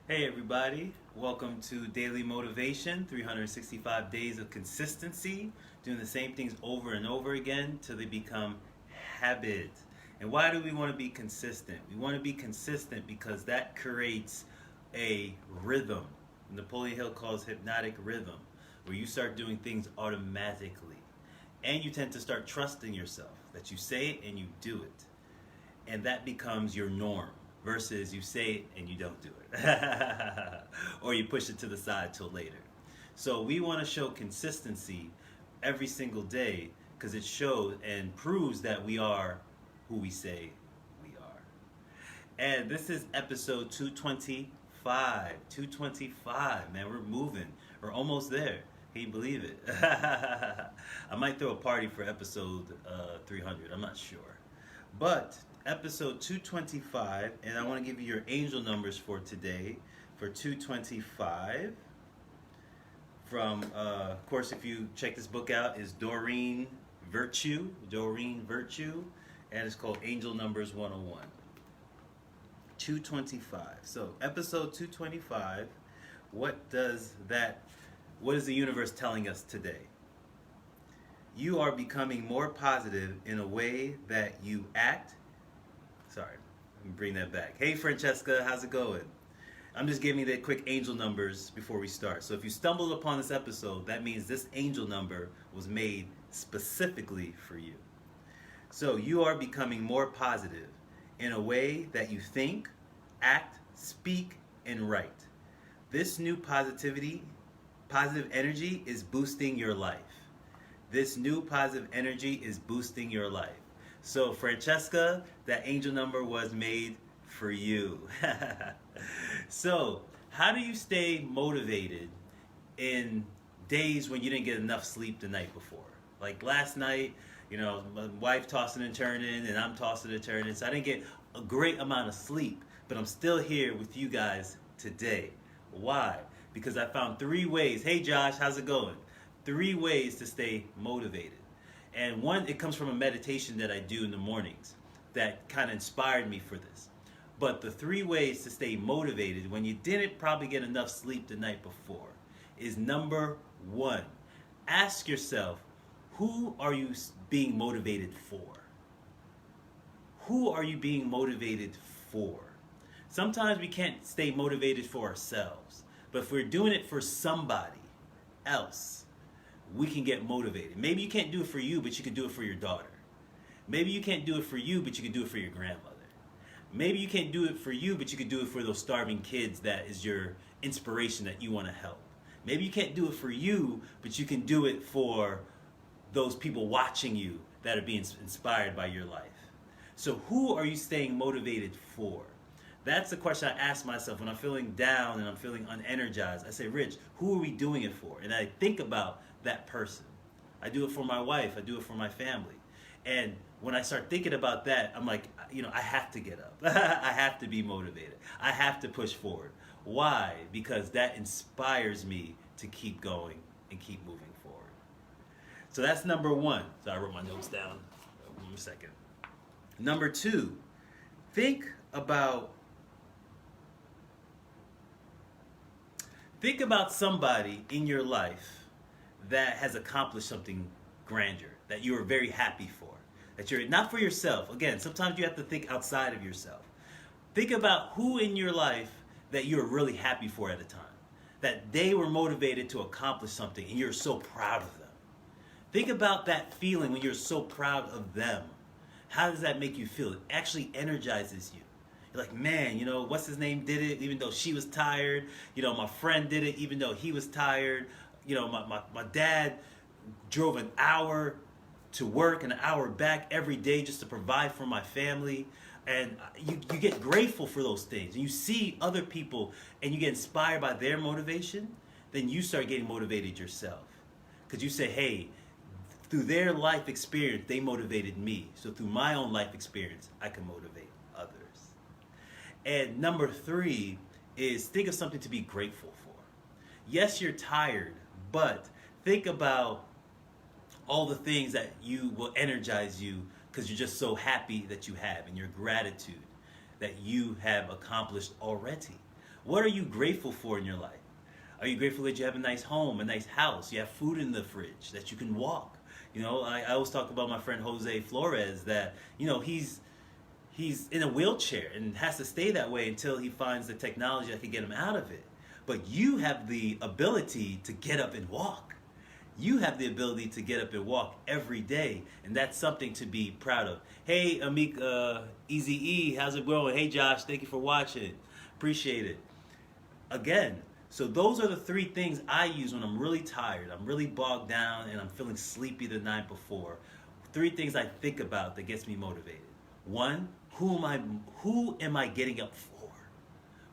Hey everybody, welcome to Daily Motivation, 365 days of consistency, doing the same things over and over again till they become habit. And why do we want to be consistent? We want to be consistent because that creates a rhythm. Napoleon Hill calls hypnotic rhythm, where you start doing things automatically. And you tend to start trusting yourself, that you say it and you do it, and that becomes your norm versus you say it and you don't do it or you push it to the side till later. So we want to show consistency every single day because it shows and proves that we are who we say we are. And this is episode 225. 225, man, we're moving. We're almost there. Can you believe it? I might throw a party for episode 300. I'm not sure. But episode 225, and I want to give you your angel numbers for today for 225. From, of course, if you check this book out, is Doreen Virtue, and it's called Angel Numbers 101. 225. So, episode 225, what is the universe telling us today? You are becoming more positive in a way that you act. Sorry, let me bring that back. Hey Francesca, how's it going? I'm just giving you the quick angel numbers before we start. So if you stumbled upon this episode, that means this angel number was made specifically for you. So you are becoming more positive in a way that you think, act, speak, and write. This new positive energy is boosting your life. This new positive energy is boosting your life. So, Francesca, that angel number was made for you. So, how do you stay motivated in days when you didn't get enough sleep the night before? Like last night, my wife tossing and turning, and I'm tossing and turning. So, I didn't get a great amount of sleep, but I'm still here with you guys today. Why? Because I found 3 ways. Hey, Josh, how's it going? 3 ways to stay motivated. And one, it comes from a meditation that I do in the mornings that kind of inspired me for this. But the 3 ways to stay motivated when you didn't probably get enough sleep the night before is number 1, ask yourself, who are you being motivated for? Who are you being motivated for? Sometimes we can't stay motivated for ourselves, but if we're doing it for somebody else, we can get motivated. Maybe you can't do it for you, but you can do it for your daughter. Maybe you can't do it for you, but you can do it for your grandmother. Maybe you can't do it for you, but you can do it for those starving kids that is your inspiration that you want to help. Maybe you can't do it for you, but you can do it for those people watching you that are being inspired by your life. So who are you staying motivated for? That's the question I ask myself when I'm feeling down and I'm feeling unenergized. I say, Rich, who are we doing it for? And I think about that person. I do it for my wife. I do it for my family. And when I start thinking about that, I'm like, I have to get up. I have to be motivated. I have to push forward. Why? Because that inspires me to keep going and keep moving forward. So that's number 1. So I wrote my notes down. One second. Number 2, think about somebody in your life that has accomplished something grandeur, that you are very happy for, that you're not for yourself. Again, sometimes you have to think outside of yourself. Think about who in your life that you're really happy for at a time, that they were motivated to accomplish something and you're so proud of them. Think about that feeling when you're so proud of them. How does that make you feel? It actually energizes you. You're like, man, what's his name did it even though she was tired. My friend did it even though he was tired. My dad drove an hour to work and an hour back every day just to provide for my family. And you get grateful for those things. And you see other people and you get inspired by their motivation, then you start getting motivated yourself. Because you say, hey, through their life experience, they motivated me. So through my own life experience, I can motivate others. And number 3 is think of something to be grateful for. Yes, you're tired, but think about all the things that you will energize you because you're just so happy that you have and your gratitude that you have accomplished already. What are you grateful for in your life? Are you grateful that you have a nice home, a nice house, you have food in the fridge, that you can walk? You know, I always talk about my friend Jose Flores that, you know, he's in a wheelchair and has to stay that way until he finds the technology that can get him out of it. But you have the ability to get up and walk. You have the ability to get up and walk every day, and that's something to be proud of. Hey, Amik, Easy E, how's it going? Hey, Josh, thank you for watching. Appreciate it. Again, so those are the three things I use when I'm really tired, I'm really bogged down, and I'm feeling sleepy the night before. Three things I think about that gets me motivated. One, who am I getting up for?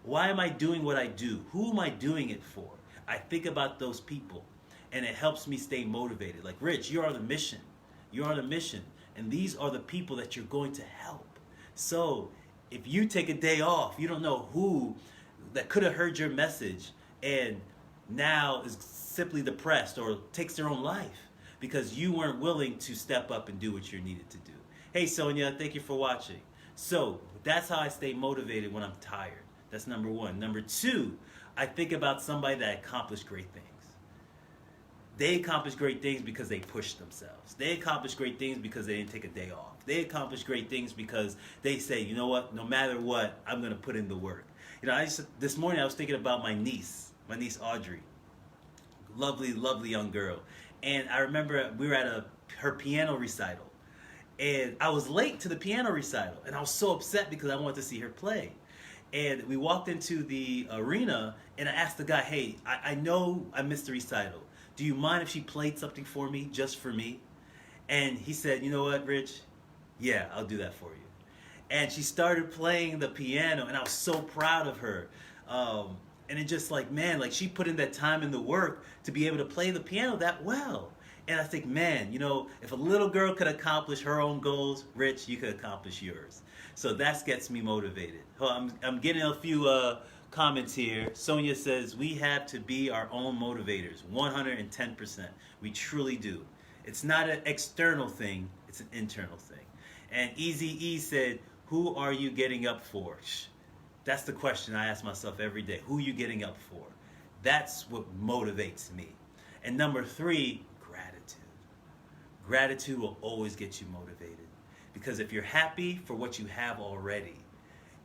Why am I doing what I do? Who am I doing it for? I think about those people, and it helps me stay motivated. Like, Rich, you're on a mission. You're on a mission, and these are the people that you're going to help. So if you take a day off, you don't know who that could have heard your message and now is simply depressed or takes their own life because you weren't willing to step up and do what you're needed to do. Hey, Sonia, thank you for watching. So that's how I stay motivated when I'm tired. That's number one. Number two, I think about somebody that accomplished great things. They accomplished great things because they pushed themselves. They accomplished great things because they didn't take a day off. They accomplished great things because they say, you know what, no matter what, I'm going to put in the work. You know, this morning I was thinking about my niece Audrey. Lovely, lovely young girl. And I remember we were at her piano recital. And I was late to the piano recital. And I was so upset because I wanted to see her play. And we walked into the arena and I asked the guy, hey, I know I missed the recital. Do you mind if she played something for me, just for me? And he said, you know what, Rich? Yeah, I'll do that for you. And she started playing the piano, and I was so proud of her. And it just like, man, like she put in that time and the work to be able to play the piano that well. And I think, man, you know, if a little girl could accomplish her own goals, Rich, you could accomplish yours. So that gets me motivated. I'm getting a few comments here. Sonia says, we have to be our own motivators, 110%. We truly do. It's not an external thing, it's an internal thing. And Easy E said, who are you getting up for? That's the question I ask myself every day. Who are you getting up for? That's what motivates me. And number three, gratitude. Gratitude will always get you motivated. Because if you're happy for what you have already,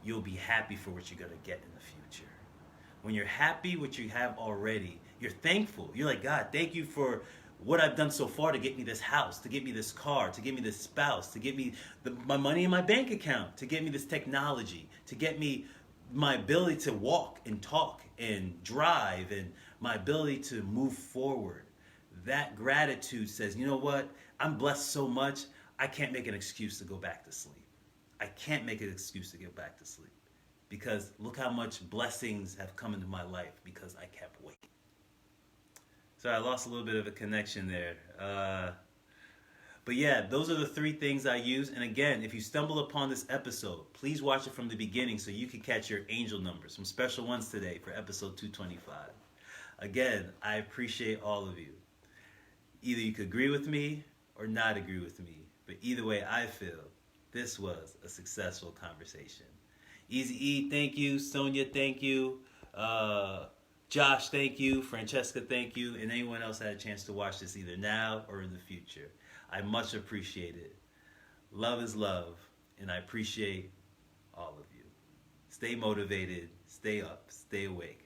you'll be happy for what you're going to get in the future. When you're happy what you have already, you're thankful. You're like, God, thank you for what I've done so far to get me this house, to get me this car, to get me this spouse, to get me my money in my bank account, to get me this technology, to get me my ability to walk and talk and drive and my ability to move forward. That gratitude says, you know what? I'm blessed so much, I can't make an excuse to go back to sleep. I can't make an excuse to get back to sleep because look how much blessings have come into my life because I kept waiting. So I lost a little bit of a connection there. But yeah, those are the three things I use. And again, if you stumble upon this episode, please watch it from the beginning so you can catch your angel numbers. Some special ones today for episode 225. Again, I appreciate all of you. Either you could agree with me or not agree with me. But either way, I feel this was a successful conversation. Easy E, thank you. Sonia, thank you. Josh, thank you. Francesca, thank you. And anyone else had a chance to watch this either now or in the future. I much appreciate it. Love is love, and I appreciate all of you. Stay motivated, stay up, stay awake.